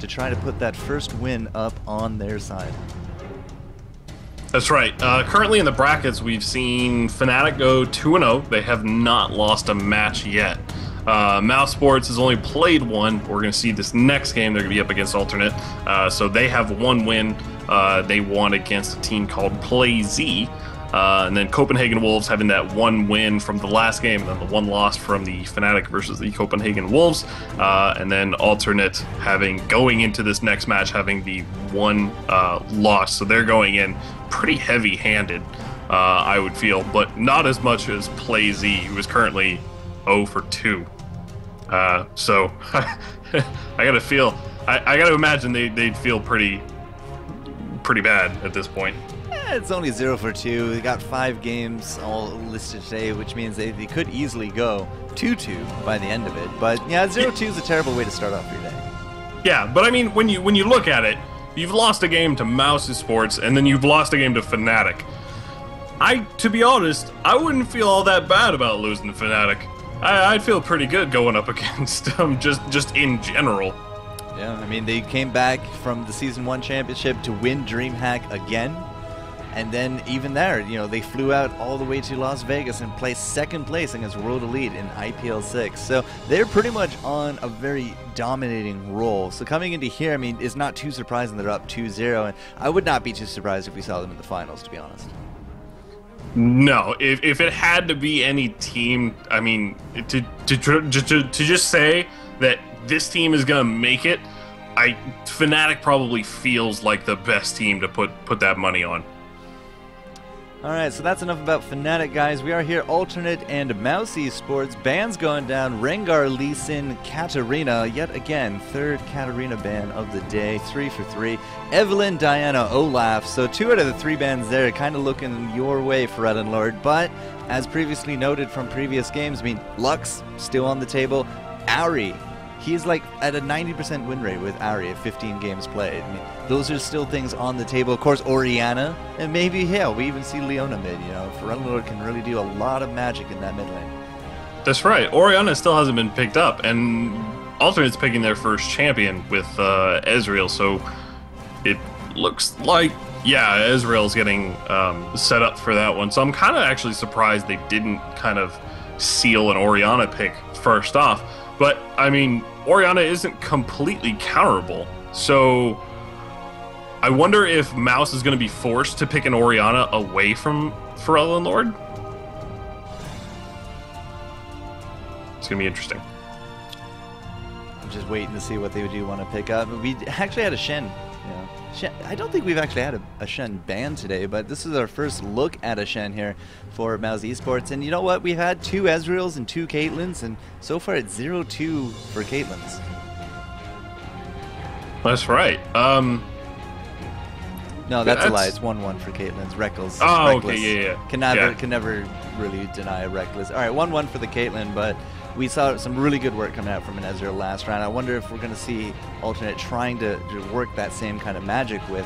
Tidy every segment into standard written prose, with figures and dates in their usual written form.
try to put that first win up on their side. That's right. Currently in the brackets, we've seen Fnatic go 2-0. They have not lost a match yet. Mousesports has only played one. We're going to see this next game. They're going to be up against Alternate. So they have one win. They won against a team called PlayZ. And then Copenhagen Wolves having that one win from the last game, and then the one loss from the Fnatic versus the Copenhagen Wolves. And then Alternate going into this next match having the one loss. So they're going in pretty heavy-handed, I would feel, but not as much as PlayZ, who is currently 0 for 2. So I gotta imagine they'd feel pretty bad at this point. It's only 0 for 2. They got 5 games all listed today, which means they could easily go 2-2 by the end of it. But yeah, 0-2 is a terrible way to start off your day. Yeah, but I mean, when you look at it, you've lost a game to Mousesports, and then you've lost a game to Fnatic. To be honest, I wouldn't feel all that bad about losing to Fnatic. I'd feel pretty good going up against them, just in general. Yeah, I mean, they came back from the Season 1 championship to win DreamHack again. And then even there, they flew out all the way to Las Vegas and placed second place against World Elite in IPL 6. So they're pretty much on a very dominating roll. So coming into here, I mean, it's not too surprising they're up 2-0. And I would not be too surprised if we saw them in the finals, to be honest. No, if it had to be any team, I mean, to just say that this team is going to make it, Fnatic probably feels like the best team to put that money on. Alright, so that's enough about Fnatic, guys. We are here, Alternate and Mousesports. Bans going down. Rengar, Lee Sin, Katarina. Yet again, third Katarina ban of the day. 3 for 3. Evelyn, Diana, Olaf. So 2 out of the 3 bans there, kind of looking your way for Red and Lord. But as previously noted from previous games, I mean, Lux still on the table. Ari, he's like at a 90% win rate with Ari at 15 games played. I mean, those are still things on the table. Of course, Orianna, and maybe, hell, we even see Leona mid. Ferelnlord can really do a lot of magic in that mid lane. That's right. Orianna still hasn't been picked up, and Alternate's picking their first champion with Ezreal, so it looks like, yeah, Ezreal's getting set up for that one. So I'm kind of actually surprised they didn't kind of seal an Orianna pick first off. But, I mean, Orianna isn't completely counterable, so I wonder if Mouse is going to be forced to pick an Orianna away from Ferelnlord. It's going to be interesting. I'm just waiting to see what they do want to pick up. We actually had a Shen. I don't think we've actually had a Shen ban today, but this is our first look at a Shen here for Mousesports. And you know what? We've had 2 Ezreals and 2 Caitlyn's, and so far it's 0-2 for Caitlyn's. That's right. No, that's a lie. It's 1-1 for Caitlyn's. Reckless. Oh, Reckless. okay, yeah. Can never really deny a Reckless. All right, 1-1 for the Caitlyn, but we saw some really good work coming out from an Ezreal last round. I wonder if we're going to see Alternate trying to work that same kind of magic with.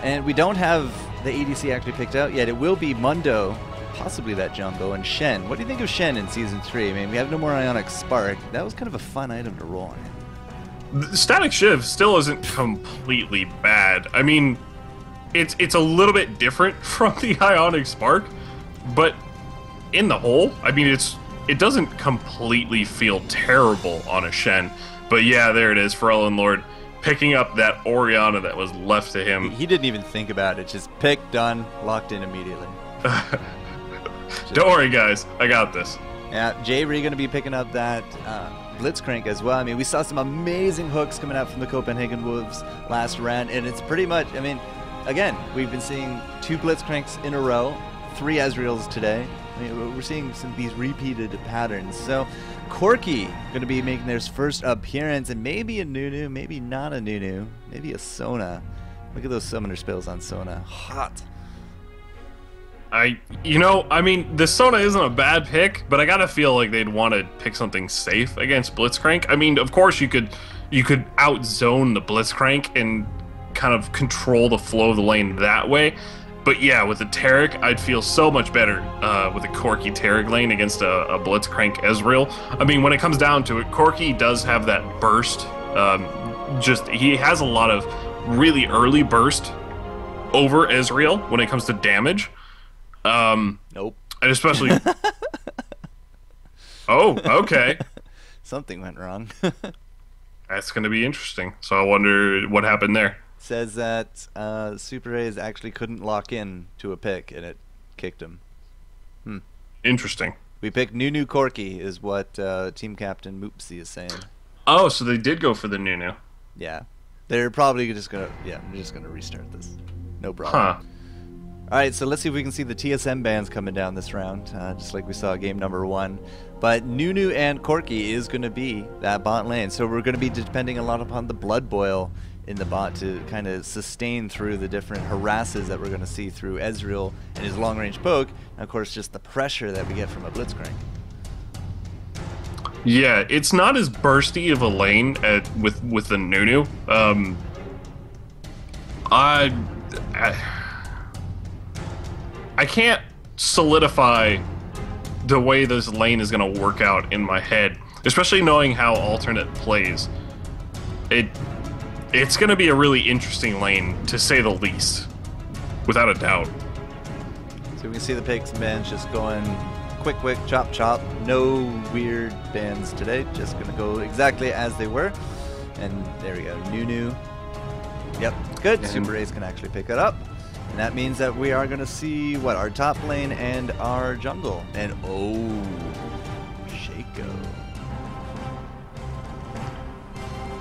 And we don't have the ADC actually picked out yet. It will be Mundo, possibly that Jumbo, and Shen. What do you think of Shen in Season 3? I mean, we have no more Ionic Spark. That was kind of a fun item to roll on. The Static Shiv still isn't completely bad. I mean, it's a little bit different from the Ionic Spark, but in the whole, I mean, it doesn't completely feel terrible on a Shen. But yeah, there it is, Ferelnlord picking up that Orianna that was left to him. He didn't even think about it. Just picked, done, locked in immediately. Don't worry, guys. I got this. Yeah, Jayri going to be picking up that Blitzcrank as well. I mean, we saw some amazing hooks coming out from the Copenhagen Wolves last round, and it's pretty much, I mean, again, we've been seeing 2 Blitzcranks in a row, 3 Ezreals today. I mean, we're seeing some of these repeated patterns. So, Corki going to be making their first appearance, and maybe a Nunu, maybe not a Nunu, maybe a Sona. Look at those summoner spells on Sona. Hot. I mean, the Sona isn't a bad pick, but I gotta feel like they'd want to pick something safe against Blitzcrank. I mean, of course you could outzone the Blitzcrank and kind of control the flow of the lane that way. But yeah, with the Taric, I'd feel so much better with a Corki Taric lane against a Blitzcrank Ezreal. I mean, when it comes down to it, Corki does have that burst he has a lot of really early burst over Ezreal when it comes to damage. Nope. And especially. Oh, okay. Something went wrong. That's going to be interesting. So I wonder what happened there. Says that Super A's actually couldn't lock in to a pick, and it kicked him. Interesting. We picked Nunu Corki, is what team captain Moopsy is saying. Oh, so they did go for the Nunu. Yeah. They're probably just going to, I'm just going to restart this. No problem. Huh. All right, so let's see if we can see the TSM bands coming down this round, just like we saw game number 1. But Nunu and Corki is going to be that bot lane, so we're going to be depending a lot upon the Blood Boil in the bot to kind of sustain through the different harasses that we're going to see through Ezreal and his long-range poke, and of course just the pressure that we get from a Blitzcrank. Yeah, it's not as bursty of a lane with the Nunu. I can't solidify the way this lane is going to work out in my head, especially knowing how alternate plays. It's going to be a really interesting lane, to say the least, without a doubt. So we can see the picks and bans just going quick, chop, chop. No weird bans today. Just going to go exactly as they were. And there we go. Nunu. Yep, good. Super Ace can actually pick it up. And that means that we are going to see, what, our top lane and our jungle. And, oh, Shaco.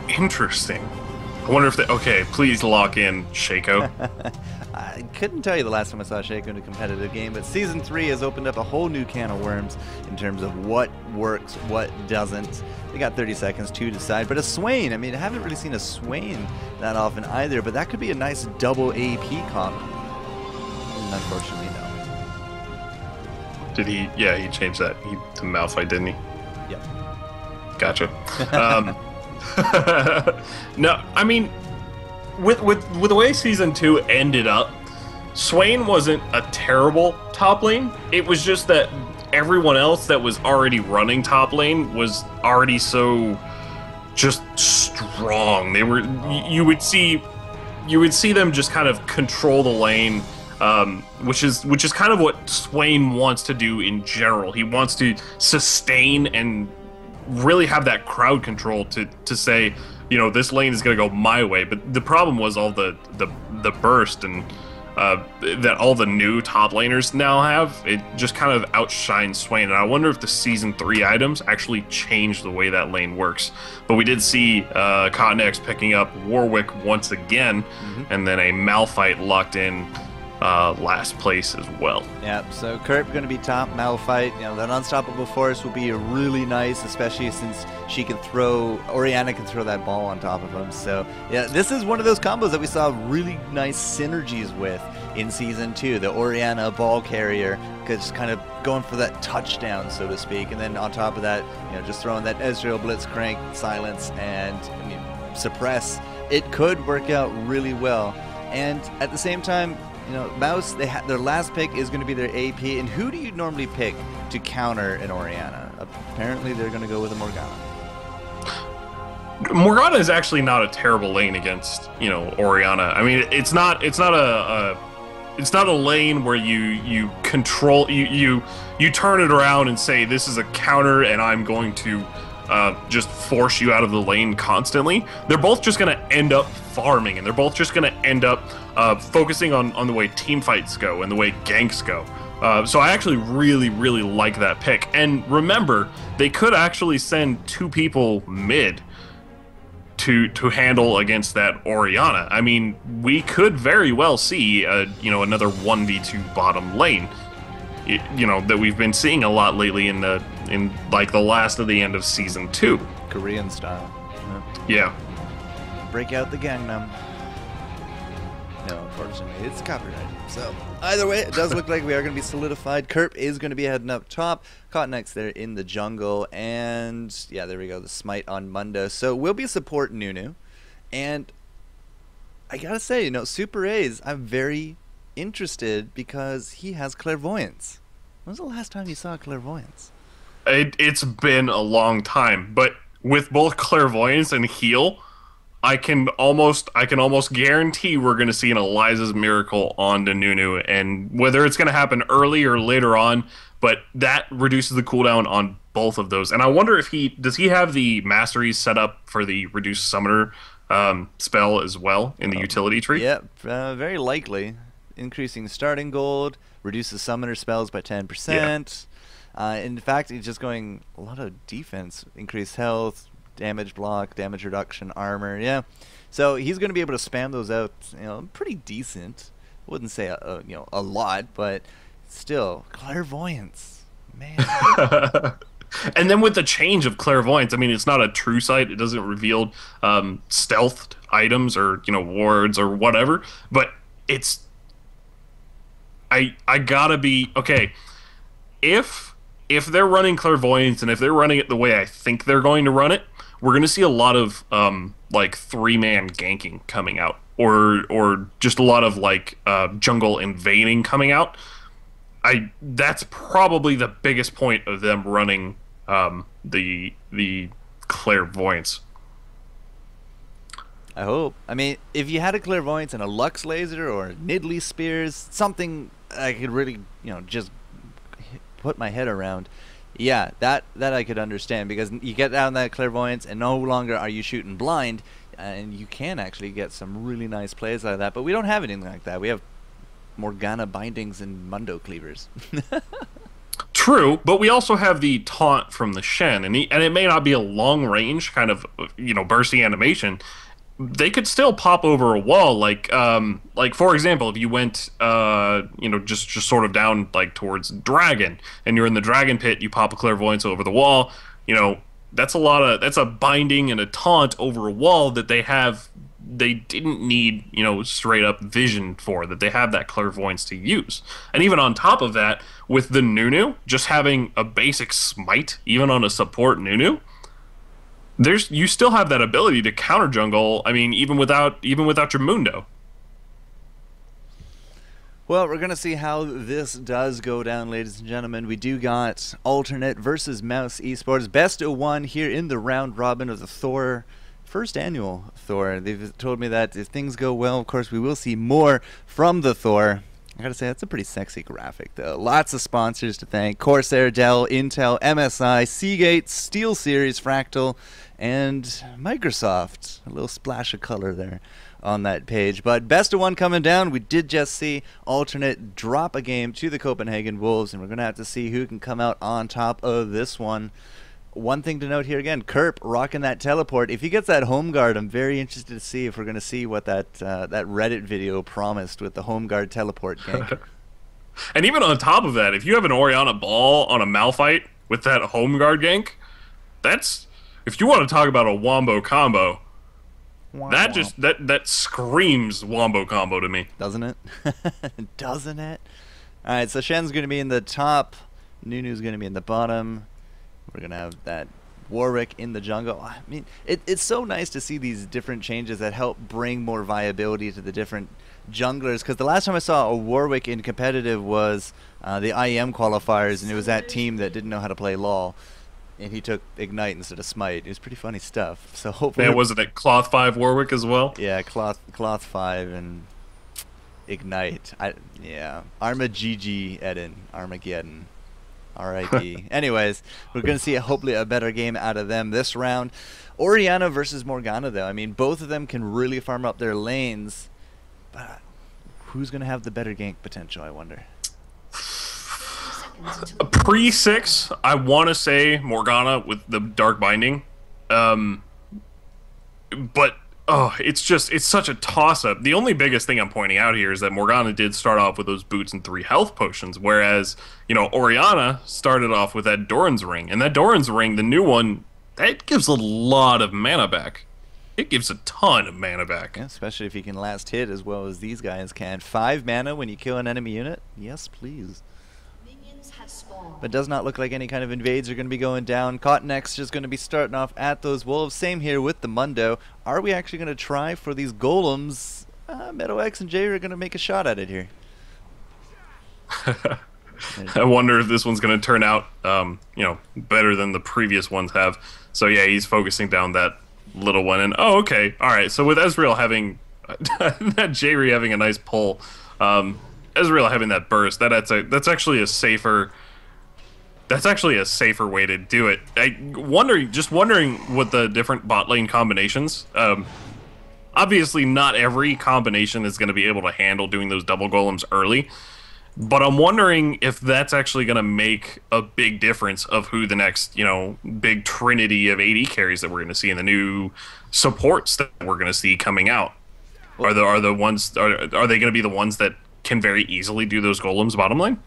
Interesting. I wonder if they... Okay, please lock in Shaco. I couldn't tell you the last time I saw Shaco in a competitive game, but Season 3 has opened up a whole new can of worms in terms of what works, what doesn't. They got 30 seconds to decide. But a Swain, I mean, I haven't really seen a Swain that often either, but that could be a nice double AP comp. Unfortunately, no. Did he? Yeah, he changed that to Malphite, didn't he? Yep. Gotcha. No, I mean, with the way Season 2 ended up, Swain wasn't a terrible top lane. It was just that everyone else that was already running top lane was already so just strong. They were you would see them just kind of control the lane. Which is kind of what Swain wants to do in general. He wants to sustain and really have that crowd control to say, you know, this lane is going to go my way. But the problem was all the burst and that all the new top laners now have. It just kind of outshines Swain. And I wonder if the Season 3 items actually change the way that lane works. But we did see Cotton X picking up Warwick once again, and then a Malphite locked in last place as well. Yeah, so Kurt going to be top, Malphite. You know, that unstoppable force will be really nice, especially since she can throw, Orianna can throw that ball on top of him. So yeah, this is one of those combos that we saw really nice synergies with in Season 2. The Orianna ball carrier, just kind of going for that touchdown, so to speak, and then on top of that, you know, just throwing that Ezreal Blitzcrank, silence, and I mean, suppress. It could work out really well, and at the same time, you know, Mouse, their last pick is going to be their AP, and who do you normally pick to counter an Orianna? Apparently, they're going to go with a Morgana. Morgana is actually not a terrible lane against, you know, Orianna. I mean, it's not a lane where you control you turn it around and say this is a counter and I'm going to just force you out of the lane constantly. They're both just going to end up farming, and they're both just going to end up focusing on the way team fights go and the way ganks go. So I actually really like that pick. And remember, they could actually send 2 people mid to handle against that Orianna. I mean, we could very well see you know, another 1v2 bottom lane. You know, that we've been seeing a lot lately in like the last of the end of Season 2. Korean style. Yeah. Break out the Gangnam. No, unfortunately, it's copyrighted. So either way, it does look like we are going to be solidified. Kerp is going to be heading up top. Cotton X there in the jungle, and yeah, there we go. The smite on Mundo. So we'll be support Nunu, and I gotta say, you know, Super A's, I'm very interested because he has clairvoyance. When was the last time you saw clairvoyance? It's been a long time, but with both clairvoyance and heal, I can almost guarantee we're going to see an Eliza's Miracle on the Nunu, and whether it's going to happen early or later on, but that reduces the cooldown on both of those. And I wonder if he have the masteries set up for the reduced summoner spell as well in the utility tree. Yep, very likely. Increasing starting gold, reduces summoner spells by 10%. In fact, he's just going a lot of defense, increased health, damage block, damage reduction, armor. Yeah, so he's going to be able to spam those out. Pretty decent. Wouldn't say a lot, but still clairvoyance, man. And then with the change of clairvoyance, I mean, it's not a true sight. It doesn't reveal stealthed items or wards or whatever. But it's I gotta be okay. If they're running clairvoyance and if they're running it the way I think they're going to run it, we're going to see a lot of like 3-man ganking coming out, or just a lot of like jungle invading coming out. That's probably the biggest point of them running the clairvoyance. I hope. I mean, if you had a clairvoyance and a Lux laser or Nidley spears, something I could really just put my head around. Yeah, that I could understand, because you get down that clairvoyance and no longer are you shooting blind, and you can actually get some really nice plays out of that. But we don't have anything like that. We have Morgana bindings and Mundo cleavers. True, but we also have the taunt from the Shen, and it may not be a long range kind of bursty animation. They could still pop over a wall, like for example, if you went just sort of down like towards Dragon, and you're in the Dragon Pit, you pop a clairvoyance over the wall. That's a binding and a taunt over a wall that they didn't need straight up vision for, that they have that clairvoyance to use. And even on top of that, with the Nunu just having a basic smite, even on a support Nunu, you still have that ability to counter jungle. I mean, even without your Mundo. Well, we're going to see how this does go down, ladies and gentlemen. We do got Alternate versus Mousesports. Best of one here in the round robin of the Thor, first annual Thor. They've told me that if things go well, of course, we will see more from the Thor. I gotta say, that's a pretty sexy graphic, though. Lots of sponsors to thank. Corsair, Dell, Intel, MSI, Seagate, SteelSeries, Fractal, and Microsoft. A little splash of color there on that page. But best of one coming down. We did just see Alternate drop a game to the Copenhagen Wolves, and we're going to have to see who can come out on top of this one. One thing to note here again, Kerp rocking that teleport. If he gets that home guard, I'm very interested to see if we're going to see what that Reddit video promised with the home guard teleport gank. And even on top of that, if you have an Orianna Ball on a Malphite with that home guard gank, that's, if you want to talk about a wombo combo, that screams wombo combo to me. Doesn't it? Doesn't it? All right, so Shen's going to be in the top, Nunu's going to be in the bottom. We're going to have that Warwick in the jungle. I mean, it's so nice to see these different changes that help bring more viability to the different junglers, because the last time I saw a Warwick in competitive was the IEM qualifiers, and it was that team that didn't know how to play LoL, and he took Ignite instead of Smite. It was pretty funny stuff. So hopefully... Man, wasn't it Cloth 5 Warwick as well? Yeah, Cloth 5 and Ignite. Yeah. Arma GG Eden. Armageddon. R.I.P. Anyways, we're going to see hopefully a better game out of them this round. Orianna versus Morgana, though. I mean, both of them can really farm up their lanes. But who's going to have the better gank potential, I wonder? Pre-6, I want to say Morgana with the Dark Binding. But, it's such a toss-up. The only biggest thing I'm pointing out here is that Morgana did start off with those boots and 3 health potions, whereas, Orianna started off with that Doran's Ring. And that Doran's Ring, the new one, that gives a lot of mana back. It gives a ton of mana back. Yeah, especially if you can last hit as well as these guys can. 5 mana when you kill an enemy unit? Yes, please. But does not look like any kind of invades are going to be going down. Cottonex just going to be starting off at those wolves. Same here with the Mundo. Are we actually going to try for these golems? Meadow X and Jay are going to make a shot at it here. I wonder if this one's going to turn out, better than the previous ones have. So yeah, he's focusing down that little one. And oh, okay, all right. So with Ezreal having that Jayri having a nice pull, Ezreal having that burst, that's actually a safer. That's actually a safer way to do it. Just wondering what the different bot lane combinations. Obviously, not every combination is going to be able to handle doing those double golems early. But I'm wondering if that's actually going to make a big difference of who the next, big trinity of AD carries that we're going to see in the new supports that we're going to see coming out. Are they going to be the ones that can very easily do those golems bottom lane?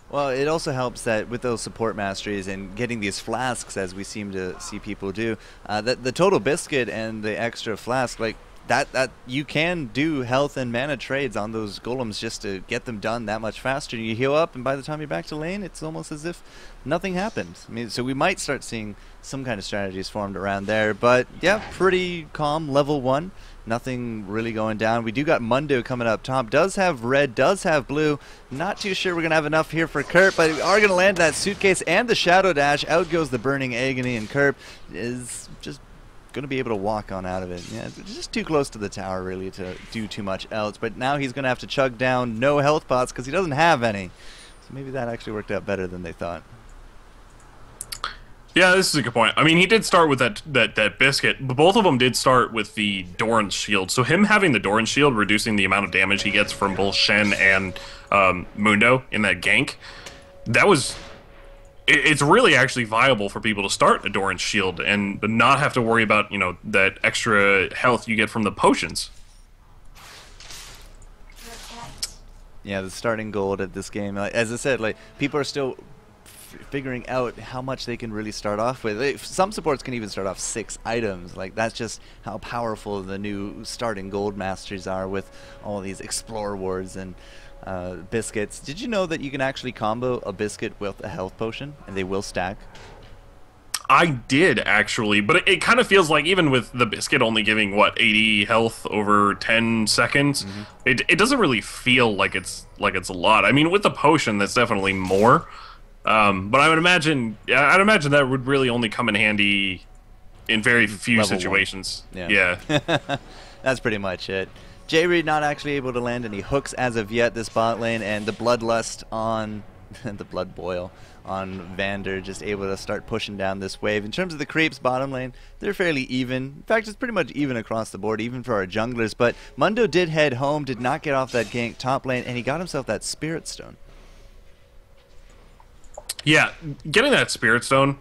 Well, it also helps that with those support masteries and getting these flasks, as we seem to see people do, that the total biscuit and the extra flask, like that you can do health and mana trades on those golems just to get them done that much faster. You heal up, and by the time you're back to lane, it's almost as if nothing happened. I mean, so we might start seeing some kind of strategies formed around there. But yeah, pretty calm, level 1. Nothing really going down. We do got Mundo coming up top. Does have red, does have blue. Not too sure we're going to have enough here for Kerp, but we are going to land that suitcase and the Shadow Dash. Out goes the Burning Agony, and Kerp is just going to be able to walk on out of it. Yeah, it's just too close to the tower, really, to do too much else. But now he's going to have to chug down no health pots because he doesn't have any. So maybe that actually worked out better than they thought. Yeah, this is a good point. I mean, he did start with that biscuit, but both of them did start with the Doran's shield. So him having the Doran's shield, reducing the amount of damage he gets from both Shen and Mundo in that gank, it's really actually viable for people to start a Doran's shield and not have to worry about, that extra health you get from the potions. Yeah, the starting gold at this game, as I said, people are still figuring out how much they can really start off with. Some supports can even start off 6 items. That's just how powerful the new starting gold masters are with all these explore wards and biscuits. Did you know that you can actually combo a biscuit with a health potion and they will stack? I did, actually, but it kind of feels like even with the biscuit only giving, 80 health over 10 seconds, it doesn't really feel like it's a lot. I mean, with the potion, that's definitely more. But I would imagine, that would really only come in handy in very few Level situations. 1. Yeah. That's pretty much it. Jayri not actually able to land any hooks as of yet this bot lane, and the Bloodlust on the Blood Boil on Vander just able to start pushing down this wave. In terms of the creeps bottom lane, they're fairly even. In fact, it's pretty much even across the board, even for our junglers. But Mundo did head home, did not get off that gank top lane, and he got himself that Spirit Stone. Yeah, getting that Spirit Stone,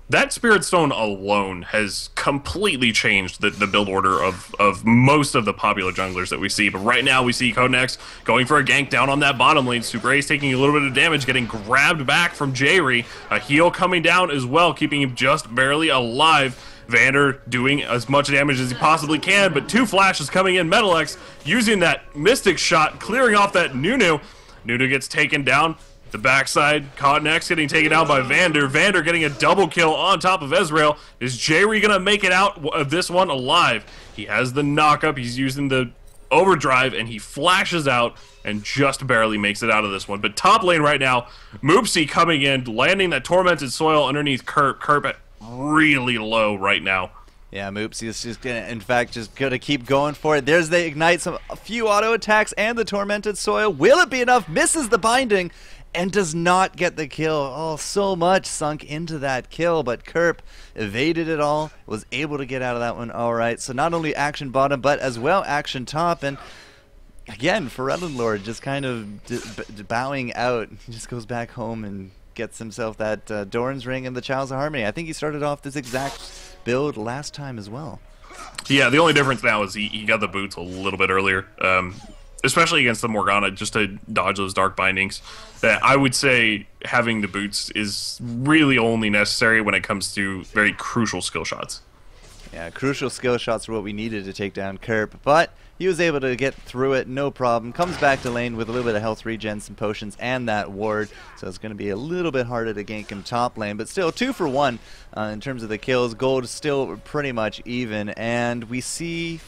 that Spirit Stone alone has completely changed the build order of most of the popular junglers that we see. But right now we see Codenex going for a gank down on that bottom lane. Subrae's taking a little bit of damage, getting grabbed back from Jayri. A heal coming down as well, keeping him just barely alive. Vander doing as much damage as he possibly can, but 2 flashes coming in. Metalex using that Mystic Shot, clearing off that Nunu. Nunu gets taken down. The backside, Codenex getting taken down by Vander. Vander getting a double kill on top of Ezreal. Is Jayri going to make it out of this one alive? He has the knock-up. He's using the overdrive, and he flashes out and just barely makes it out of this one. But top lane right now, Moopsie coming in, landing that Tormented Soil underneath Kerp. Kerp at really low right now. Yeah, Moopsie is just gonna, in fact, just gonna keep going for it. There's the Ignite, a few auto attacks, and the Tormented Soil. Will it be enough? Misses the binding and does not get the kill. Oh, so much sunk into that kill, but Kerp evaded it all, was able to get out of that one all right. So not only action bottom, but as well action top, and again, Ferelden Lord just kind of bowing out. He just goes back home and gets himself that Doran's Ring and the Chalice of Harmony. I think he started off this exact build last time as well. Yeah, the only difference now is he got the boots a little bit earlier. Especially against the Morgana, just to dodge those dark bindings. That I would say having the boots is really only necessary when it comes to very crucial skill shots. Yeah, crucial skill shots are what we needed to take down Kerp, but he was able to get through it, no problem. Comes back to lane with a little bit of health regen, some potions, and that ward, so it's going to be a little bit harder to gank him top lane, but still 2 for 1 in terms of the kills. Gold is still pretty much even, and we see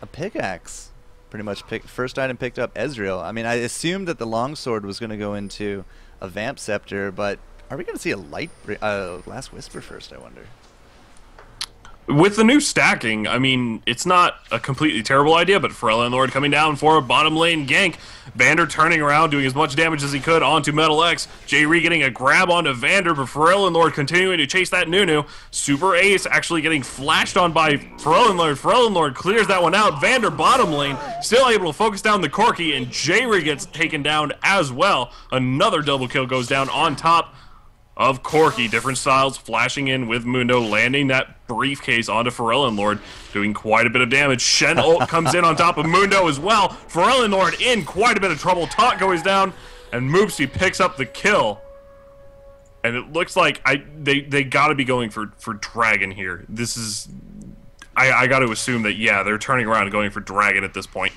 a pickaxe. Pretty much first item picked up Ezreal. I mean, I assumed that the longsword was going to go into a Vamp Scepter, but are we going to see a Last Whisper first, I wonder? With the new stacking, I mean, it's not a completely terrible idea, but Pharrell and Lord coming down for a bottom lane gank. Vander turning around, doing as much damage as he could onto Metal X. J-Re getting a grab onto Vander, but Pharrell and Lord continuing to chase that Nunu. Super Ace actually getting flashed on by Pharrell and Lord. Pharrell and Lord clears that one out. Vander bottom lane, still able to focus down the Corki, and J-Re gets taken down as well. Another double kill goes down on top of Corki. Different styles flashing in with Mundo, landing that briefcase onto Pharrell and Lord, doing quite a bit of damage. Shen ult comes in on top of Mundo as well. Pharrell and Lord in quite a bit of trouble. Taunt goes down, and Moopsy picks up the kill. And it looks like they got to be going for Dragon here. This is... I got to assume that, yeah, they're turning around and going for Dragon at this point.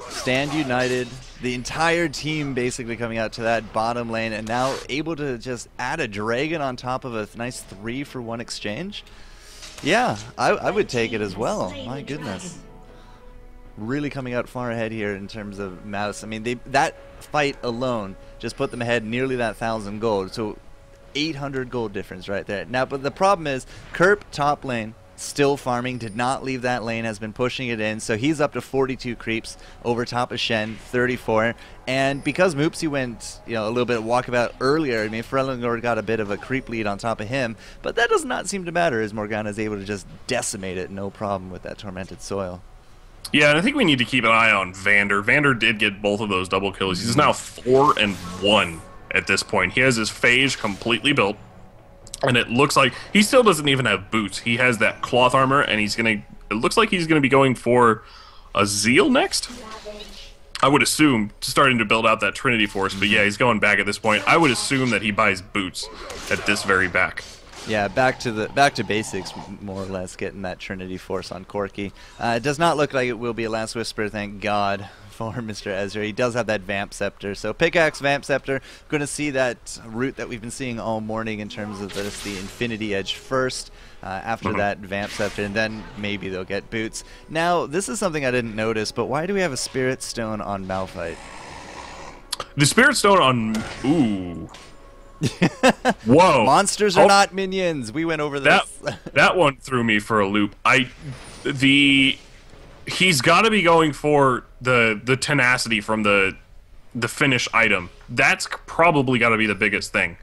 Stand United, the entire team basically coming out to that bottom lane, and now able to just add a Dragon on top of a nice 3-for-1 exchange. Yeah, I would take it as well. My goodness. Really coming out far ahead here in terms of Mouse. I mean, that fight alone just put them ahead nearly that 1,000 gold. So 800 gold difference right there. Now, but the problem is, Kerp top lane, still farming, did not leave that lane, has been pushing it in, so he's up to 42 creeps over top of Shen, 34, and because Moopsy went, you know, a little bit walkabout earlier, I mean, Frelinor got a bit of a creep lead on top of him, but that does not seem to matter as Morgana is able to just decimate it, no problem with that Tormented Soil. Yeah, and I think we need to keep an eye on Vander. Vander did get both of those double kills. He's now 4-1 at this point. He has his phage completely built. And it looks like he still doesn't even have boots. He has that cloth armor, and it looks like he's gonna be going for a Zeal next. I would assume, starting to build out that Trinity Force, but yeah, he's going back at this point. I would assume that he buys boots at this very back. Yeah, back to basics, more or less, getting that Trinity Force on Corki. It does not look like it will be a Last Whisper, thank God, for Mr. Ezra. He does have that Vamp Scepter. So Pickaxe, Vamp Scepter, going to see that route that we've been seeing all morning in terms of the Infinity Edge first. After that, Vamp Scepter, and then maybe they'll get boots. Now, this is something I didn't notice, but why do we have a Spirit Stone on Malphite? The Spirit Stone on... Ooh... Whoa! Monsters are not minions. We went over this. That one threw me for a loop. He's got to be going for the tenacity from the finish item. That's probably got to be the biggest thing.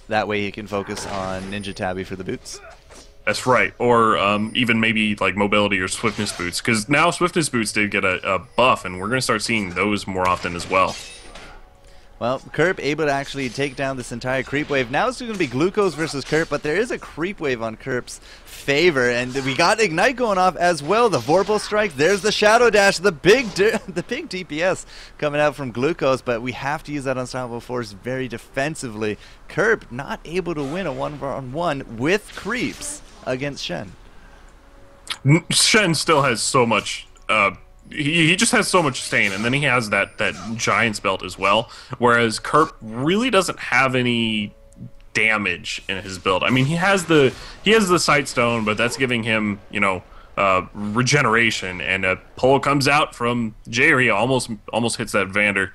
That way he can focus on Ninja Tabby for the boots. That's right, or even maybe like mobility or swiftness boots, because now swiftness boots did get a buff, and we're going to start seeing those more often as well. Well, Kerp able to actually take down this entire creep wave. Now it's going to be Glucose versus Kerp, but there is a creep wave on Kerp's favor, and we got Ignite going off as well. The Vorpal Strike, there's the Shadow Dash, the big DPS coming out from Glucose, but we have to use that Unstoppable Force very defensively. Kerp not able to win a 1-on-1 with creeps against Shen. Shen still has so much... He just has so much stain, and then he has that Giant's Belt as well, whereas Kerp really doesn't have any damage in his build. I mean, he has the Sight Stone, but that's giving him, you know, regeneration, and a pull comes out from Jerry, almost hits that Vander,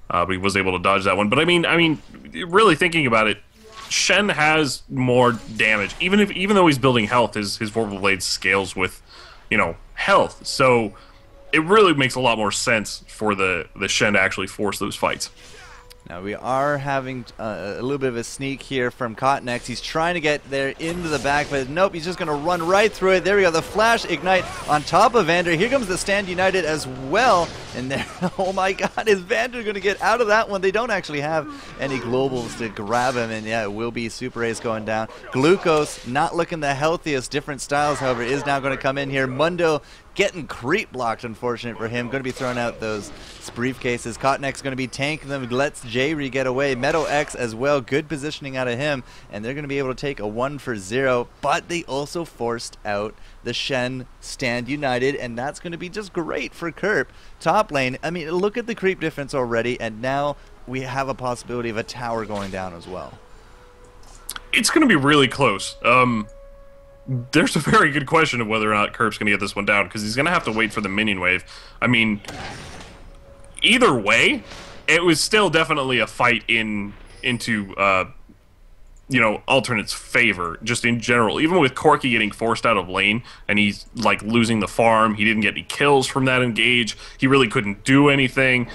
but he was able to dodge that one. But I mean, really thinking about it, Shen has more damage, even though he's building health. His Vorpal Blade scales with, you know, health, so it really makes a lot more sense for the Shen to actually force those fights. Now we are having a little bit of a sneak here from Cottonex. He's trying to get there into the back, but nope, he's just going to run right through it. There we go, the Flash Ignite on top of Vander. Here comes the Stand United as well. And there, oh my god, is Vander going to get out of that one? They don't actually have any globals to grab him, and yeah, it will be Super Ace going down. Glucose not looking the healthiest. Different styles, however, is now going to come in here. Mundo getting creep blocked, unfortunate for him. Going to be throwing out those briefcases. Cottonex going to be tanking them, lets J-Re get away. Metal X as well, good positioning out of him, and they're going to be able to take a 1-for-0, but they also forced out the Shen Stand United, and that's going to be just great for Kerp. Top lane, I mean, look at the creep difference already, and now we have a possibility of a tower going down as well. It's going to be really close. There's a very good question of whether or not Kerp's going to get this one down, because he's going to have to wait for the minion wave. I mean, either way, it was still definitely a fight into you know, Alternate's favor, just in general. Even with Corki getting forced out of lane, and he's, like, losing the farm, he didn't get any kills from that engage, he really couldn't do anything.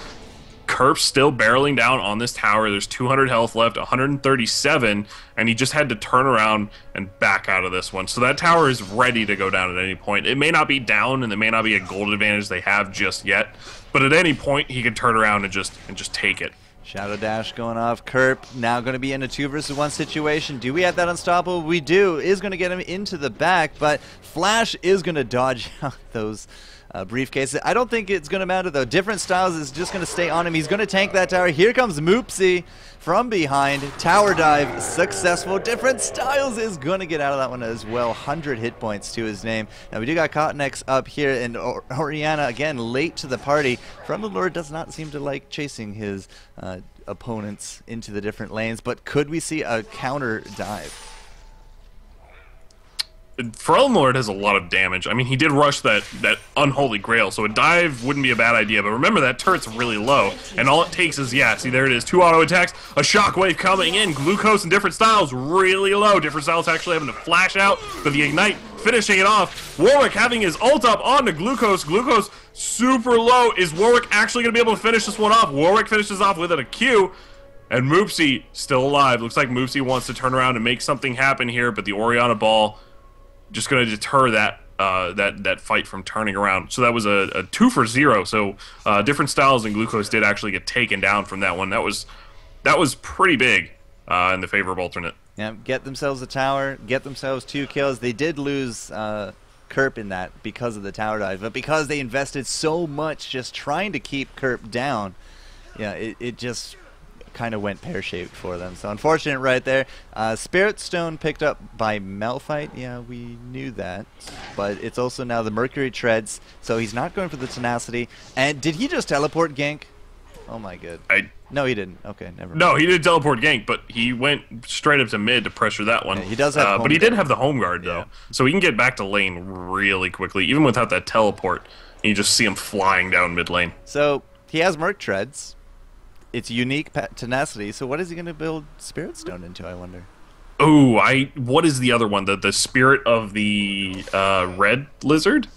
Kerp's still barreling down on this tower. There's 200 health left, 137, and he just had to turn around and back out of this one. So that tower is ready to go down at any point. It may not be down, and it may not be a gold advantage they have just yet, but at any point, he can turn around and just take it. Shadow Dash going off. Kerp now going to be in a 2 versus 1 situation. Do we have that unstoppable? We do. Is going to get him into the back, but Flash is going to dodge out those briefcases. I don't think it's going to matter, though. Different Styles is just going to stay on him. He's going to tank that tower. Here comes Moopsy from behind. Tower dive successful. Different Styles is going to get out of that one as well. 100 hit points to his name. Now, we do got Cotnex up here, and Oriana, again, late to the party. From the Lord does not seem to like chasing his opponents into the different lanes, but could we see a counter dive? Pharrell Lord has a lot of damage. I mean, he did rush that unholy grail, so a dive wouldn't be a bad idea. But remember, that turret's really low, and all it takes is, yeah, see, there it is, 2 auto attacks, a shockwave coming in, Glucose and Different Styles really low. Different Styles actually having to flash out, but the Ignite finishing it off. Warwick having his ult up onto Glucose. Glucose super low. Is Warwick actually going to be able to finish this one off? Warwick finishes off with a Q. And Moopsy still alive. Looks like Moopsy wants to turn around and make something happen here, but the Oriana ball just going to deter that that fight from turning around. So that was a 2 for 0. So Different Styles and Glucose did actually get taken down from that one. That was pretty big in the favor of Alternate. Yeah, get themselves a tower, get themselves 2 kills. They did lose Kerp in that because of the tower dive, but because they invested so much just trying to keep Kerp down, yeah, it just kind of went pear-shaped for them. So unfortunate right there. Spirit Stone picked up by Malphite. Yeah, we knew that. But it's also now the Mercury Treads, so he's not going for the Tenacity. And did he just teleport gank? Oh my god. No, he didn't. Okay, never mind. No, he did teleport gank, but he went straight up to mid to pressure that one. Yeah, he does have but he did have the home guard, though. Yeah. So he can get back to lane really quickly, even without that teleport. And you just see him flying down mid lane. So he has Merc Treads. It's unique Tenacity, so what is he going to build Spirit Stone into, I wonder? Oh, what is the other one? The spirit of the red lizard?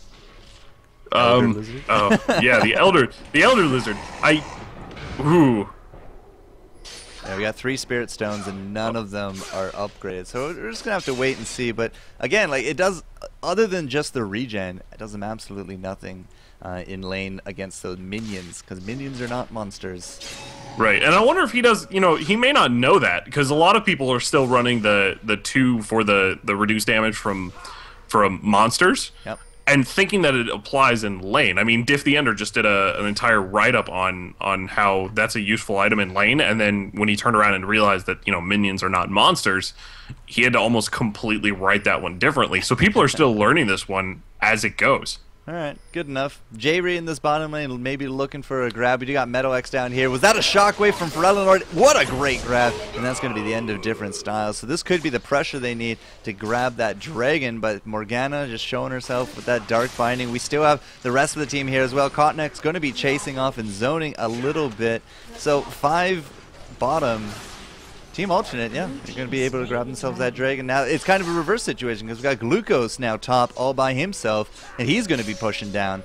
Elder Lizard? Oh, yeah, the elder lizard. Ooh. Yeah, we got 3 Spirit Stones, and none of them are upgraded. So we're just going to have to wait and see. But again, like, it does, other than just the regen, it does them absolutely nothing in lane against those minions, because minions are not monsters. Right, and I wonder if he does, you know, he may not know that, because a lot of people are still running the 2 for the reduced damage from monsters. Yep. And thinking that it applies in lane. I mean, Diff the Ender just did an entire write-up on how that's a useful item in lane, and then when he turned around and realized that, you know, minions are not monsters, he had to almost completely write that one differently. So people are still learning this one as it goes. All right, good enough. J-Ree in this bottom lane, maybe looking for a grab. You got Meadow X down here. Was that a shockwave from Pharrell Lord? What a great grab. And that's going to be the end of Different Styles. So this could be the pressure they need to grab that dragon, but Morgana just showing herself with that dark binding. We still have the rest of the team here as well. Cotnex going to be chasing off and zoning a little bit. So 5 bottom. Team Alternate, yeah, they're going to be able to grab themselves that dragon. Now, it's kind of a reverse situation because we've got Glucose now top all by himself, and he's going to be pushing down.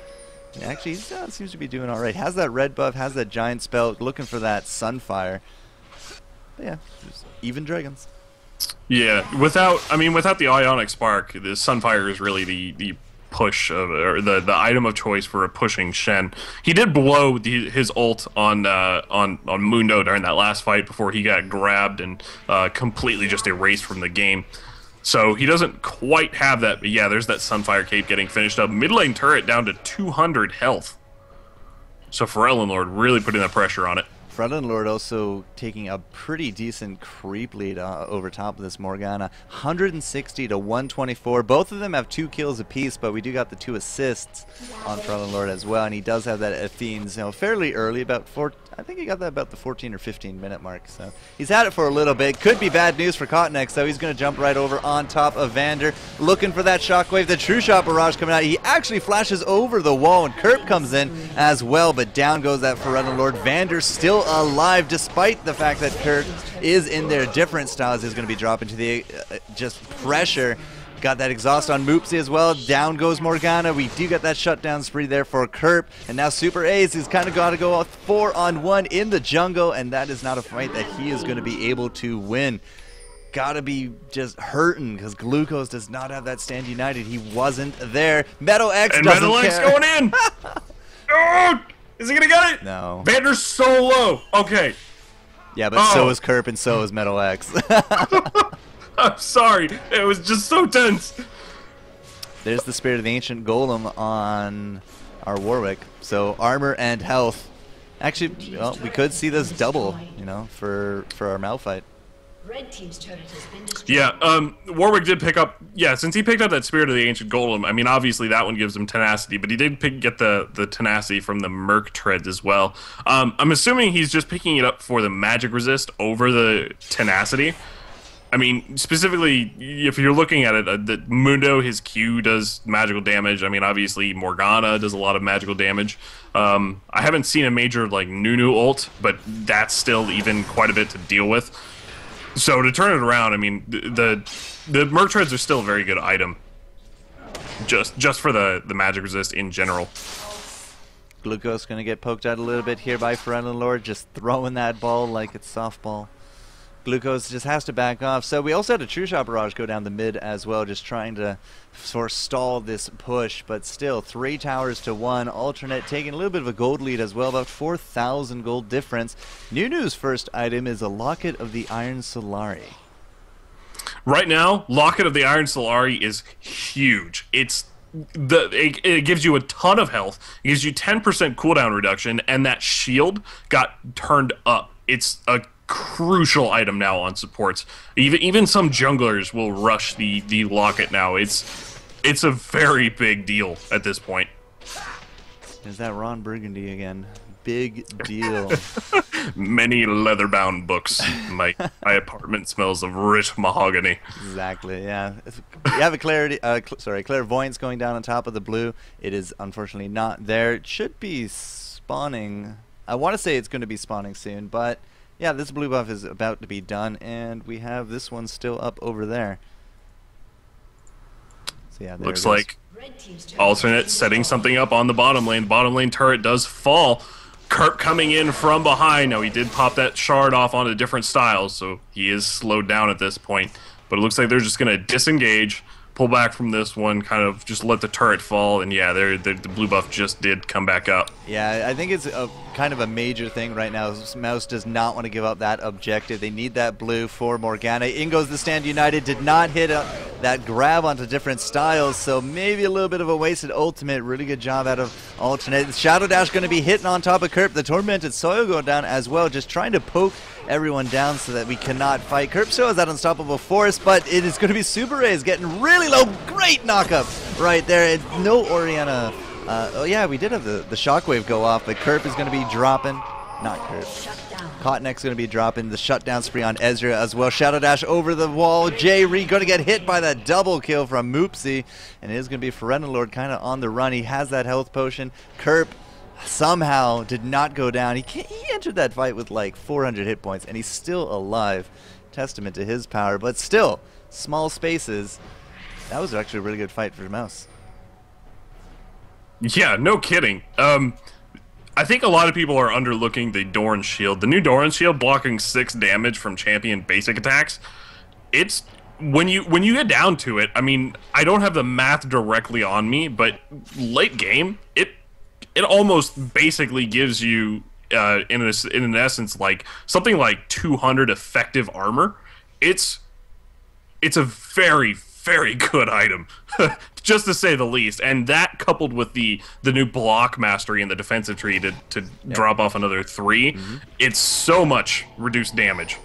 And actually, he seems to be doing all right. Has that red buff, has that giant spell, looking for that Sunfire. But yeah, just even dragons. Yeah, without the Ionic Spark, the Sunfire is really the push of, or the item of choice for a pushing Shen. He did blow his ult on Mundo during that last fight before he got grabbed and completely just erased from the game. So he doesn't quite have that, but yeah, there's that Sunfire cape getting finished up. Mid lane turret down to 200 health. So Pharrell Lord really putting that pressure on it. Pharrell Lord also taking a pretty decent creep lead over top of this Morgana. 160 to 124. Both of them have 2 kills apiece, but we do got the 2 assists on Pharrell Lord as well. And he does have that Athene's, you know, fairly early, about 4. I think he got that about the 14 or 15 minute mark. So he's had it for a little bit. Could be bad news for Cotnex, though. He's going to jump right over on top of Vander, looking for that shockwave. The True Shot barrage coming out. He actually flashes over the wall, and Kerp comes in as well, but down goes that Pharrell Lord. Vander still alive, despite the fact that Kurt is in there. Different styles is going to be dropping to the just pressure. Got that exhaust on Moopsy as well. Down goes Morgana. We do get that shutdown spree there for Kerp. And now Super Ace has kind of got to go 4-on-1 in the jungle, and that is not a fight that he is going to be able to win. Gotta be just hurting because Glucose does not have that stand united. He wasn't there. Metal X doesn't Metal X care. going in. Oh, is he gonna get it? No. Vander's so low. Okay. Yeah, but so is Kerp and so is Metal X. I'm sorry. It was just so tense. There's the Spirit of the Ancient Golem on our Warwick. So armor and health. Actually, well, we could see this double, you know, for our Malphite. Red team's turret has been destroyed. Yeah, Warwick did pick up, since he picked up that Spirit of the Ancient Golem, I mean, obviously that one gives him tenacity, but he did get the tenacity from the Merc Treads as well. I'm assuming he's just picking it up for the magic resist over the tenacity. I mean, specifically, if you're looking at it, the Mundo, his Q does magical damage. I mean, obviously, Morgana does a lot of magical damage. I haven't seen a major, like, Nunu ult, but that's still even quite a bit to deal with. So to turn it around, I mean, the Merc Treads are still a very good item, just for the magic resist in general. Glucose going to get poked out a little bit here by Ferelden Lord, just throwing that ball like it's softball. Glucose just has to back off. So we also had a True Shot Barrage go down the mid as well, just trying to sort of stall this push. But still, 3 towers to 1. Alternate taking a little bit of a gold lead as well, about 4,000 gold difference. Nunu's first item is a Locket of the Iron Solari. Right now, Locket of the Iron Solari is huge. It gives you a ton of health. It gives you 10% cooldown reduction, and that shield got turned up. It's a crucial item now on supports. Even some junglers will rush the Locket now. It's a very big deal at this point. Is that Ron Burgundy again? Big deal. Many leather-bound books. My apartment smells of rich mahogany. Exactly, yeah. You have a clairvoyance going down on top of the blue. It is unfortunately not there. It should be spawning. I want to say it's going to be spawning soon, but yeah, this blue buff is about to be done, and we have this one still up over there. So yeah, there looks it is. Like alternate setting something up on the bottom lane. Bottom lane turret does fall. Kerp coming in from behind. Now, he did pop that shard off onto different styles, so he is slowed down at this point. But it looks like they're just going to disengage, pull back from this one, kind of just let the turret fall, and yeah, the blue buff just did come back up. Yeah, I think it's kind of a major thing right now. Mouse does not want to give up that objective. They need that blue for Morgana. In goes the stand united. Did not hit that grab onto different styles, so maybe a little bit of a wasted ultimate. Really good job out of alternate. Shadow Dash going to be hitting on top of Kerp. The Tormented Soil going down as well, just trying to poke everyone down so that we cannot fight. Kerp still has that unstoppable force, but it is going to be Super Rays getting really low. Great knockup right there. No Oriana. Oh yeah, we did have the shockwave go off, but Kerp is going to be dropping. Not Kerp. Cottonek's going to be dropping the shutdown spree on Ezra as well. Shadow Dash over the wall. Jay Reed going to get hit by that double kill from Moopsy, and it is going to be Ferelden Lord kind of on the run. He has that health potion. Kerp somehow did not go down. He entered that fight with like 400 hit points, and he's still alive. Testament to his power, but still, small spaces. That was actually a really good fight for Mouse. Yeah, no kidding. I think a lot of people are underlooking the Doran Shield. The new Doran Shield blocking 6 damage from champion basic attacks. It's when you get down to it, I mean, I don't have the math directly on me, but late game, it almost basically gives you in an essence like something like 200 effective armor. It's a very, very good item, just to say the least. And that coupled with the new block mastery and the defensive tree to drop off another 3, it's so much reduced damage.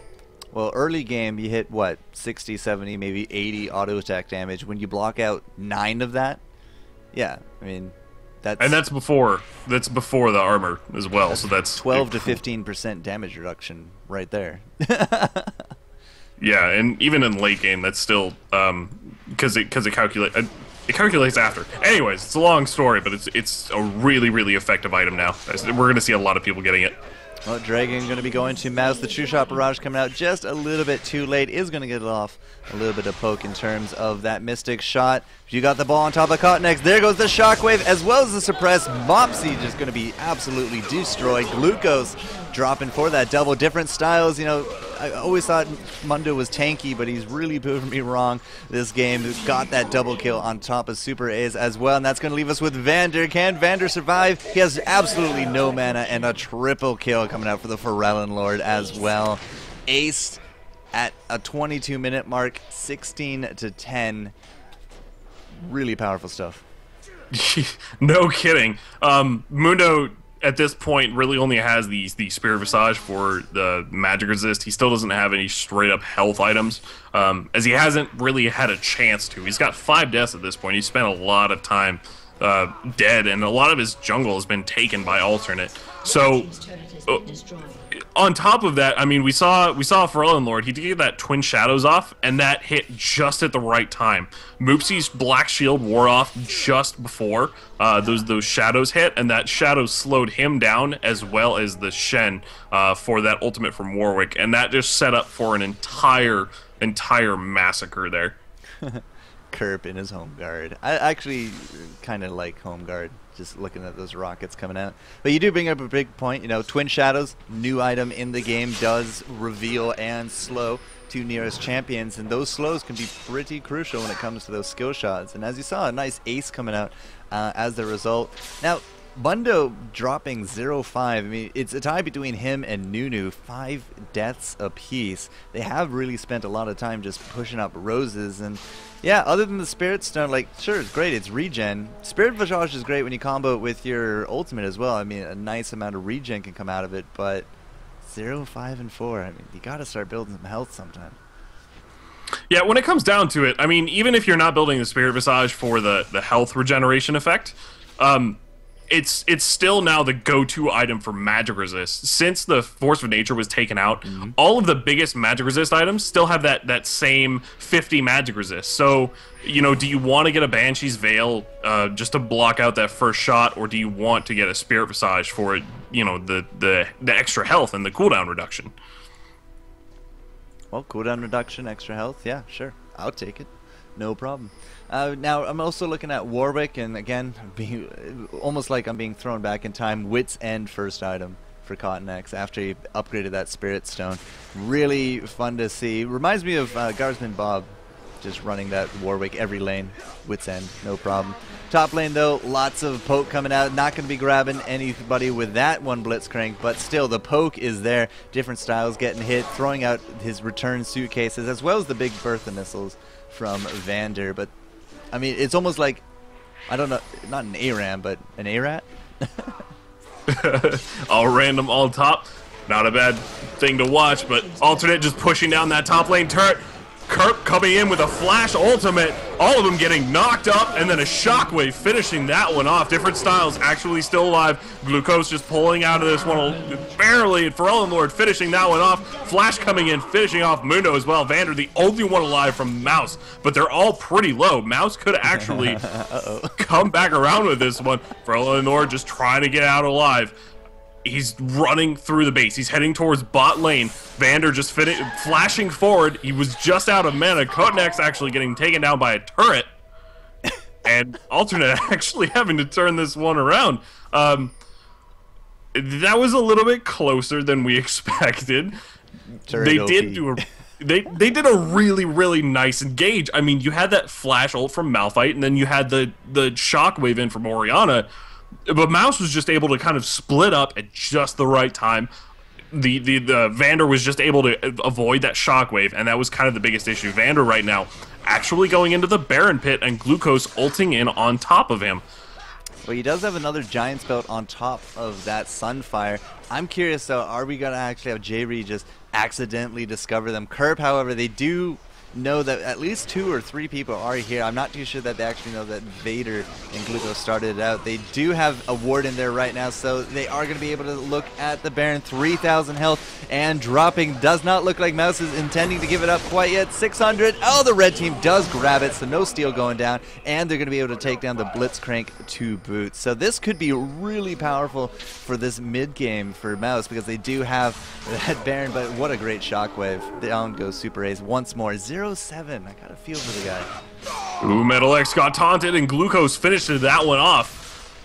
Well, early game, you hit, what, 60, 70, maybe 80 auto attack damage. When you block out 9 of that, yeah, I mean, that's before the armor as well. So that's 12 to 15% damage reduction right there. Yeah, and even in late game, that's still because it calculates after. Anyways, it's a long story, but it's a really, really effective item now. We're going to see a lot of people getting it. Well, Dragon going to be going to Mouse. The True Shot Barrage coming out just a little bit too late. Is going to get it off a little bit of poke in terms of that Mystic Shot. You got the ball on top of Cotnex. There goes the Shockwave as well as the Suppress. Mopsy just going to be absolutely destroyed. Glucose dropping for that double. Different styles, you know. I always thought Mundo was tanky, but he's really proven me wrong this game. Got that double kill on top of Super A's as well, and that's going to leave us with Vander. Can Vander survive? He has absolutely no mana, and a triple kill coming out for the Pharrellin Lord as well. Aced at a 22-minute mark, 16-10. Really powerful stuff. No kidding. Mundo at this point really only has the Spirit Visage for the Magic Resist. He still doesn't have any straight up health items, as he hasn't really had a chance to. He's got 5 deaths at this point. He spent a lot of time dead, and a lot of his jungle has been taken by alternate. So on top of that, I mean, we saw Pharrellin Lord. He did get that Twin Shadows off, and that hit just at the right time. Moopsy's Black Shield wore off just before those shadows hit, and that shadow slowed him down as well as the Shen for that ultimate from Warwick, and that just set up for an entire massacre there. Kerp in his home guard. I actually kind of like home guard, just looking at those rockets coming out. But you do bring up a big point, you know, Twin Shadows, new item in the game, does reveal and slow 2 nearest champions, and those slows can be pretty crucial when it comes to those skill shots. And as you saw, a nice ace coming out as the result. Now, Mundo dropping 0-5. I mean, it's a tie between him and Nunu, 5 deaths apiece. They have really spent a lot of time just pushing up roses, and yeah, other than the Spirit Stone, like, sure, it's great, it's regen. Spirit Visage is great when you combo it with your ultimate as well. I mean, a nice amount of regen can come out of it, but 0, 5, and 4, I mean, you gotta start building some health sometime. Yeah, when it comes down to it, I mean, even if you're not building the Spirit Visage for the health regeneration effect, it's still now the go-to item for Magic Resist. Since the Force of Nature was taken out, all of the biggest Magic Resist items still have that same 50 Magic Resist. So, you know, do you want to get a Banshee's Veil just to block out that first shot, or do you want to get a Spirit Visage for, you know, the extra health and the cooldown reduction? Well, cooldown reduction, extra health, yeah, sure. I'll take it. No problem. Now, I'm also looking at Warwick, and again, almost like I'm being thrown back in time. Wit's End first item for Cotnex after he upgraded that Spirit Stone. Really fun to see. Reminds me of Guardsman Bob, just running that Warwick every lane. Wit's End, no problem. Top lane, though, lots of poke coming out. Not going to be grabbing anybody with that one Blitzcrank, but still, the poke is there. Different styles getting hit, throwing out his return suitcases, as well as the big Bertha missiles from Vander. But I mean, it's almost like, I don't know, not an ARAM, but an ARAT? All random, all top. Not a bad thing to watch, but alternate just pushing down that top lane turret. Kerp coming in with a flash ultimate, all of them getting knocked up, and then a shockwave finishing that one off. Different styles actually still alive. Glucose just pulling out of this one barely, and Pharrellin Lord finishing that one off. Flash coming in, finishing off Mundo as well. Vander, the only one alive from Mouse, but they're all pretty low. Mouse could actually come back around with this one. Pharrellin Lord just trying to get out alive. He's running through the base. He's heading towards bot lane. Vander just flashing forward. He was just out of mana. Cotnex actually getting taken down by a turret. And alternate actually having to turn this one around. That was a little bit closer than we expected. They did a really nice engage. I mean, you had that flash ult from Malphite, and then you had the shockwave in from Orianna. But Mouse was just able to kind of split up at just the right time. The Vander was just able to avoid that shockwave, and that was kind of the biggest issue. Vander right now actually going into the Baron Pit, and Glucose ulting in on top of him. Well, he does have another Giant's Belt on top of that Sunfire. I'm curious, though, are we going to actually have J-Re just accidentally discover them? Kerp, however, they do know that at least 2 or 3 people are here. I'm not too sure that they actually know that Vader and Glucose started it out. They do have a ward in there right now, so they are going to be able to look at the Baron. 3,000 health and dropping. Does not look like Mouse is intending to give it up quite yet. 600. Oh, the red team does grab it, so no steal going down, and they're going to be able to take down the Blitzcrank to boot. So this could be really powerful for this mid game for Mouse because they do have that Baron, but what a great shockwave. Down goes Super Ace once more. 0-7. I got a feel for the guy. Ooh, Metal X got taunted, and Glucose finished that one off.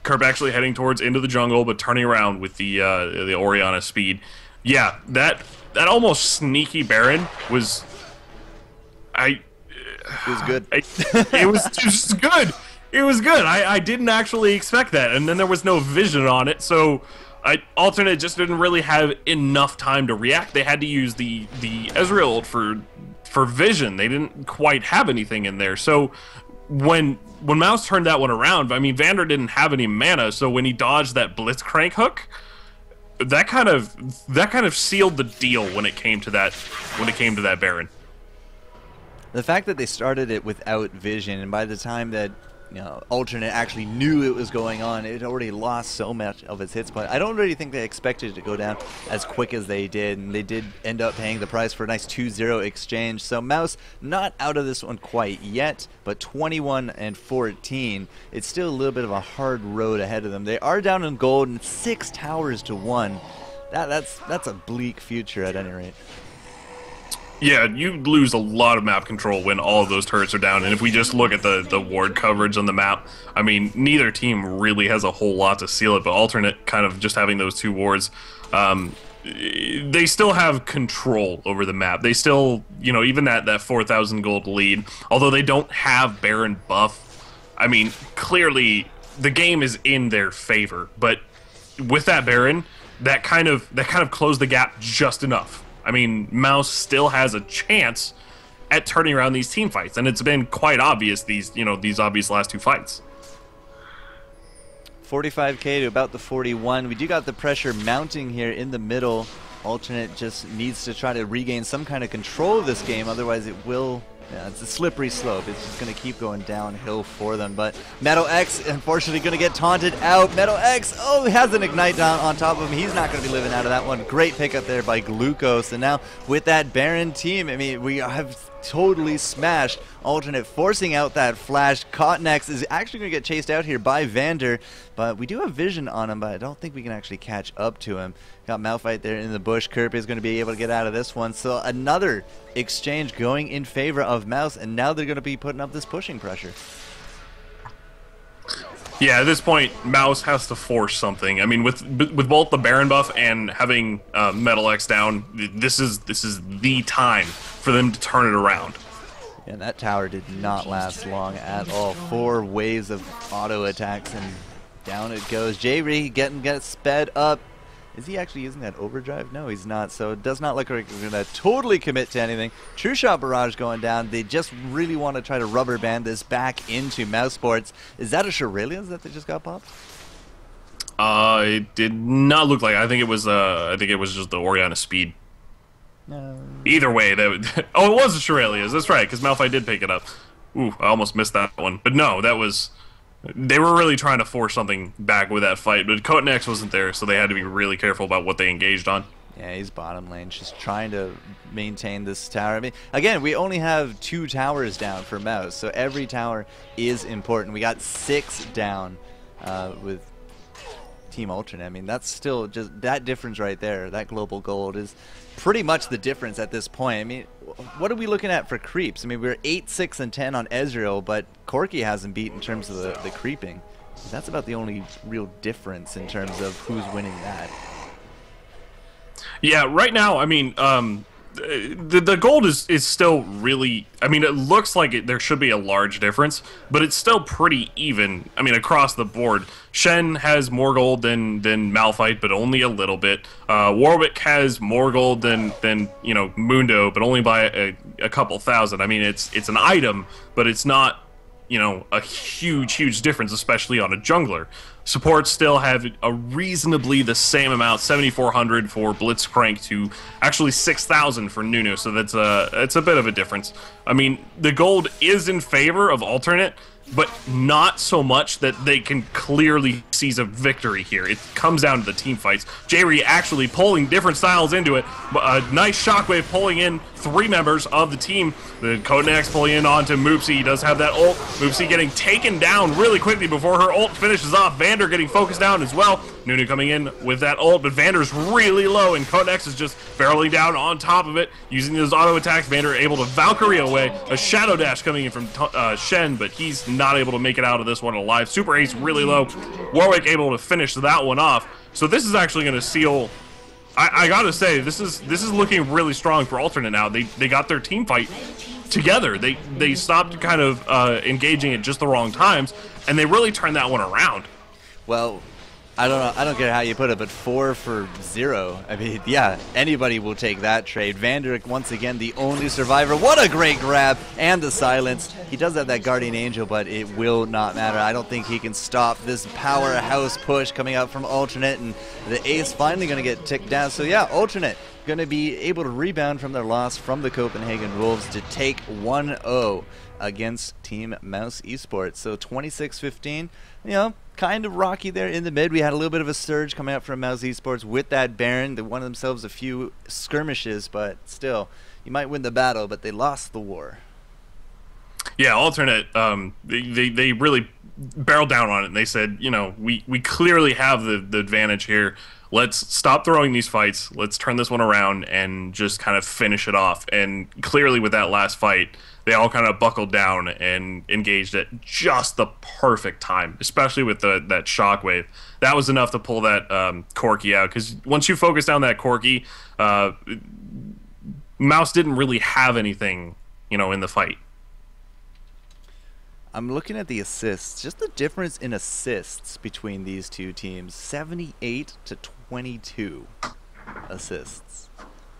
Kerp actually heading towards into the jungle, but turning around with the Orianna speed. Yeah, that almost sneaky Baron was... It was good. It was just good. It was good. I didn't actually expect that, and then there was no vision on it, so... Alternate just didn't really have enough time to react. They had to use the Ezreal ult for vision. They didn't quite have anything in there. So when Mouse turned that one around, I mean, Vander didn't have any mana, so when he dodged that Blitzcrank hook, that kind of sealed the deal when it came to that Baron. The fact that they started it without vision, and by the time that Alternate actually knew it was going on, it already lost so much of its hits point. I don't really think they expected it to go down as quick as they did, and they did end up paying the price for a nice 2-0 exchange. So Mouse not out of this one quite yet, but 21-14. It's still a little bit of a hard road ahead of them. They are down in gold and 6 towers to 1. That's a bleak future at any rate. Yeah, you lose a lot of map control when all of those turrets are down, and if we just look at the ward coverage on the map, I mean, neither team really has a whole lot to seal it, but Alternate kind of just having those 2 wards, they still have control over the map. They still, even that 4,000 gold lead, although they don't have Baron buff, I mean, clearly the game is in their favor, but with that Baron, that kind of closed the gap just enough. I mean, Mouse still has a chance at turning around these team fights, and it's been quite obvious these obvious last 2 fights. 45k to about the 41. We do got the pressure mounting here in the middle. Alternate just needs to try to regain some kind of control of this game, otherwise it will... Yeah, it's a slippery slope. It's just going to keep going downhill for them. But Metal X, unfortunately, going to get taunted out. Metal X, oh, he has an Ignite down on top of him. He's not going to be living out of that one. Great pickup there by Glucose. And now with that Baron team, I mean, we have totally smashed Alternate, forcing out that flash. Cotton X is actually going to get chased out here by Vander. But we do have vision on him, but I don't think we can actually catch up to him. Got Malphite there in the bush. Kerp is going to be able to get out of this one. So another exchange going in favor of Mouse, and now they're going to be putting up this pushing pressure. Yeah, at this point, Mouse has to force something. I mean, with both the Baron buff and having Metal X down, this is the time for them to turn it around. And that tower did not last long at all. 4 waves of auto attacks, and down it goes. J-Re gets sped up. Is he actually using that overdrive? No, he's not. So it does not look like we're going to totally commit to anything. True Shot Barrage going down. They just really want to try to rubber band this back into Mousesports. Is that a Shurelia's that they just got popped? It did not look like. I think it was just the Orianna speed. No. Either way, oh, it was a Shurelia's. That's right, because Malphite did pick it up. Ooh, I almost missed that one. But no, that was... They were really trying to force something back with that fight, but Kotenex wasn't there, so they had to be really careful about what they engaged on. Yeah, he's bottom lane, just trying to maintain this tower. I mean, again, we only have 2 towers down for Mouse, so every tower is important. We got 6 down with Team Alternate. I mean, that's still just that difference right there. That global gold is pretty much the difference at this point. I mean, what are we looking at for creeps? I mean, we're 8, 6, and 10 on Ezreal, but Corki hasn't beat in terms of the creeping. That's about the only real difference in terms of who's winning that. Yeah, right now, I mean, the gold is still really... I mean, it looks like there should be a large difference, but it's still pretty even, I mean, across the board. Shen has more gold than Malphite, but only a little bit. Warwick has more gold than Mundo, but only by a couple thousand. I mean, it's an item, but it's not, a huge difference, especially on a jungler. Supports still have a reasonably the same amount, 7,400 for Blitzcrank to actually 6,000 for Nunu, so it's a bit of a difference. I mean, the gold is in favor of alternate, but not so much that they can clearly seize a victory here. It comes down to the team fights. Jerry actually pulling different styles into it. A nice shockwave pulling in 3 members of the team. The Codenax pulling in onto Moopsy. He does have that ult. Moopsy getting taken down really quickly before her ult finishes off. Vander getting focused down as well. Nunu coming in with that ult, but Vander's really low, and Codenax is just barreling down on top of it, using those auto attacks. Vander able to Valkyrie away. A Shadow Dash coming in from Shen, but he's not able to make it out of this one alive. Super Ace really low. Warwick able to finish that one off. So this is actually going to seal. I gotta say, this is looking really strong for alternate now. They got their team fight together. They stopped kind of engaging at just the wrong times, and they really turned that one around. Well, I don't know. I don't care how you put it, but 4 for 0. I mean, yeah, anybody will take that trade. Vander, once again, the only survivor. What a great grab, and the silence. He does have that Guardian Angel, but it will not matter. I don't think he can stop this powerhouse push coming out from alternate, and the ace finally going to get ticked down. So yeah, alternate going to be able to rebound from their loss from the Copenhagen Wolves to take 1-0 against Team Mousesports. So 26-15, you know, kind of rocky there in the mid. We had a little bit of a surge coming out from Mousesports with that Baron. They won themselves a few skirmishes, but still, you might win the battle, but they lost the war. Yeah, alternate, they really barreled down on it, and they said, you know, we clearly have the advantage here. Let's stop throwing these fights. Let's turn this one around and just kind of finish it off. And clearly with that last fight, they all kind of buckled down and engaged at just the perfect time, especially with that shockwave. That was enough to pull that Corky out, because once you focus down that Corky, Mouse didn't really have anything, you know, in the fight. I'm looking at the assists. Just the difference in assists between these two teams. 78 to 22 assists.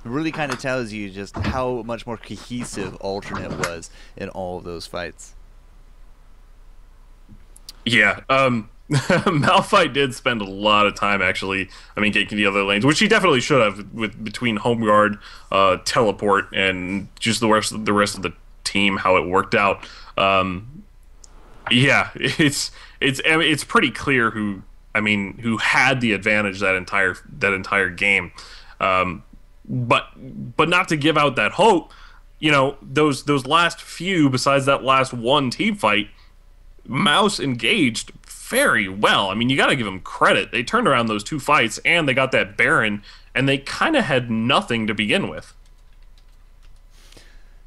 It really kind of tells you just how much more cohesive alternate was in all of those fights. Yeah, Malphite did spend a lot of time actually, I mean, getting the other lanes, which he definitely should have, with between home guard, teleport, and just the rest of the team, how it worked out. Yeah, it's pretty clear who had the advantage that entire game. But not to give out that hope, you know, those last few, besides that last one team fight, Mouse engaged very well. I mean, you got to give them credit. They turned around those 2 fights, and they got that Baron, and they kind of had nothing to begin with.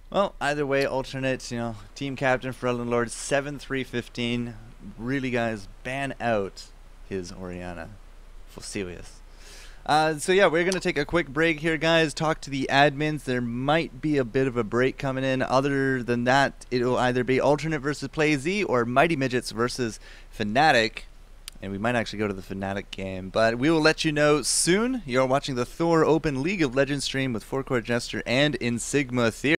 Well, either way, alternate, you know, team captain for Ellen Lord, 7-3-15. Really, guys, ban out his Orianna. Fosilius. So yeah, we're going to take a quick break here, guys. Talk to the admins. There might be a bit of a break coming in. Other than that, it'll either be alternate versus Play Z or Mighty Midgets versus Fnatic. And we might actually go to the Fnatic game. But we will let you know soon. You're watching the Thor Open League of Legends stream with Four Court Jester and In Sigma Theory.